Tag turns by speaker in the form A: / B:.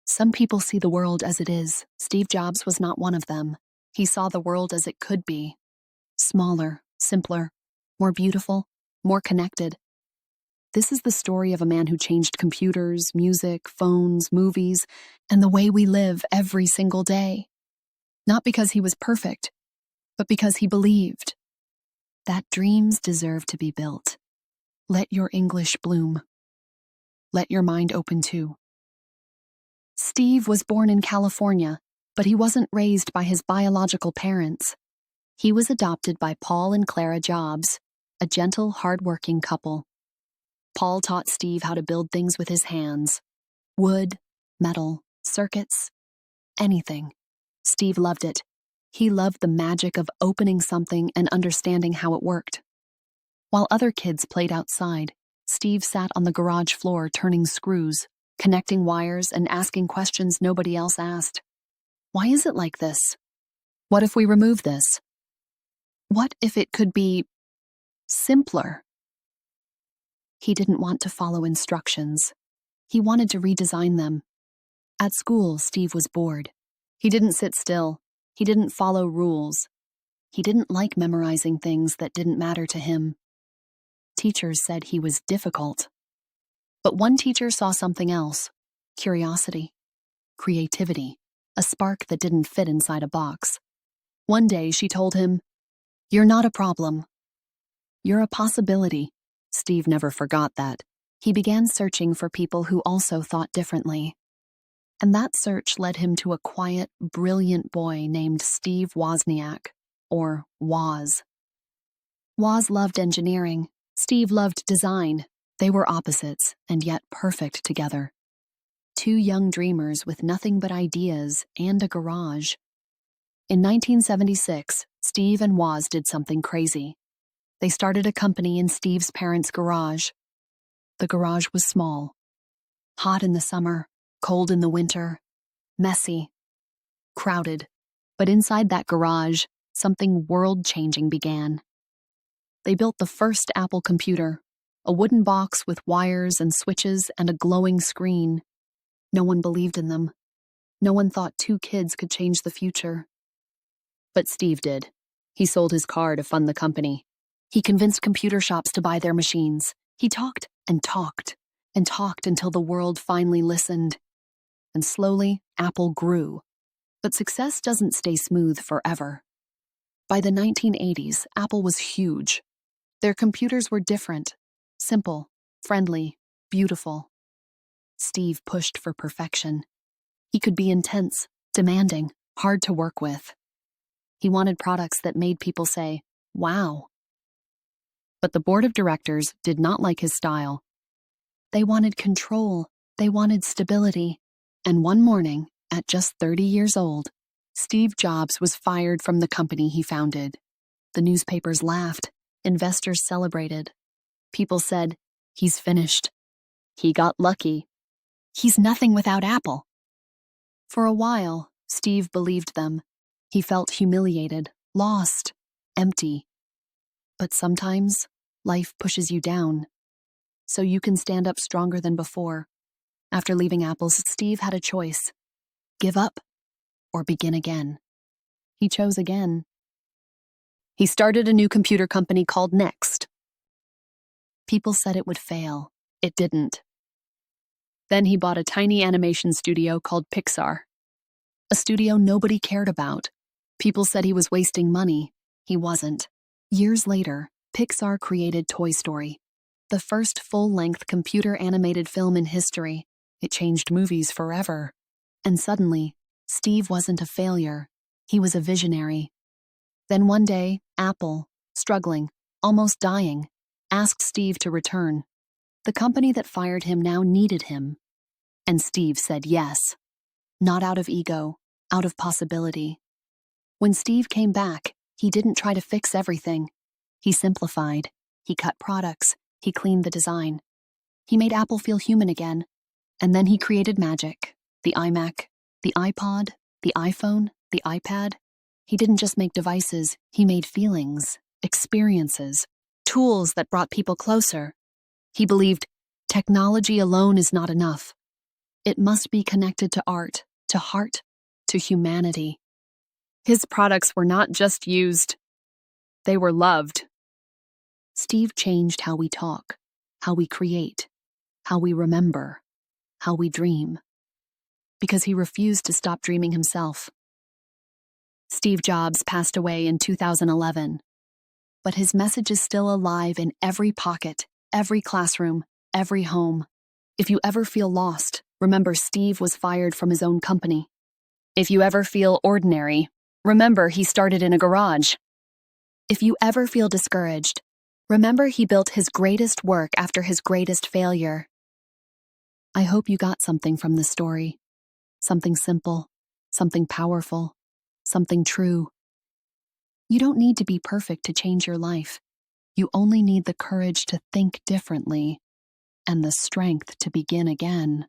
A: Some people see the world as it is. Steve Jobs was not one of them. He saw the world as it could be. Smaller, simpler, more beautiful, more connected. This is the story of a man who changed computers, music, phones, movies, and the way we live every single day. Not because he was perfect, but because he believed that dreams deserve to be built. Let your English bloom. Let your mind open too. Steve was born in California, but he wasn't raised by his biological parents. He was adopted by Paul and Clara Jobs, a gentle, hard-working couple. Paul taught Steve how to build things with his hands. Wood, metal, circuits, anything. Steve loved it. He loved the magic of opening something and understanding how it worked. While other kids played outside, Steve sat on the garage floor turning screws, connecting wires, and asking questions nobody else asked. Why is it like this? What if we remove this? What if it could be simpler? He didn't want to follow instructions. He wanted to redesign them. At school, Steve was bored. He didn't sit still. He didn't follow rules. He didn't like memorizing things that didn't matter to him. Teachers said he was difficult. But one teacher saw something else: curiosity, creativity, a spark that didn't fit inside a box. One day she told him, "You're not a problem. You're a possibility." Steve never forgot that. He began searching for people who also thought differently. And that search led him to a quiet, brilliant boy named Steve Wozniak, or Woz. Woz loved engineering. Steve loved design. They were opposites, and yet perfect together. Two young dreamers with nothing but ideas and a garage. In 1976, Steve and Woz did something crazy. They started a company in Steve's parents' garage. The garage was small. Hot in the summer, cold in the winter, messy, crowded. But inside that garage, something world-changing began. They built the first Apple computer, a wooden box with wires and switches and a glowing screen. No one believed in them. No one thought two kids could change the future. But Steve did. He sold his car to fund the company. He convinced computer shops to buy their machines. He talked and talked and talked until the world finally listened. And slowly, Apple grew. But success doesn't stay smooth forever. By the 1980s, Apple was huge. Their computers were different, simple, friendly, beautiful. Steve pushed for perfection. He could be intense, demanding, hard to work with. He wanted products that made people say, "Wow." But the board of directors did not like his style. They wanted control. They wanted stability. And one morning, at just 30 years old, Steve Jobs was fired from the company he founded. The newspapers laughed. Investors celebrated. People said, "He's finished. He got lucky. He's nothing without Apple." For a while, Steve believed them. He felt humiliated, lost, empty. But sometimes, life pushes you down, so you can stand up stronger than before. After leaving Apple, Steve had a choice: give up or begin again. He chose again. He started a new computer company called NeXT. People said it would fail. It didn't. Then he bought a tiny animation studio called Pixar. A studio nobody cared about. People said he was wasting money. He wasn't. Years later, Pixar created Toy Story, the first full-length computer-animated film in history. It changed movies forever. And suddenly, Steve wasn't a failure. He was a visionary. Then one day, Apple, struggling, almost dying, asked Steve to return. The company that fired him now needed him. And Steve said yes. Not out of ego, out of possibility. When Steve came back, he didn't try to fix everything. He simplified. He cut products. He cleaned the design. He made Apple feel human again. And then he created magic. The iMac, the iPod, the iPhone, the iPad. He didn't just make devices. He made feelings, experiences, tools that brought people closer. He believed technology alone is not enough. It must be connected to art, to heart, to humanity. His products were not just used, they were loved. Steve changed how we talk, how we create, how we remember, how we dream, because he refused to stop dreaming himself. Steve Jobs passed away in 2011, but his message is still alive in every pocket, every classroom, every home. If you ever feel lost, remember Steve was fired from his own company. If you ever feel ordinary, remember he started in a garage. If you ever feel discouraged, remember he built his greatest work after his greatest failure. I hope you got something from this story. Something simple, something powerful, something true. You don't need to be perfect to change your life. You only need the courage to think differently and the strength to begin again.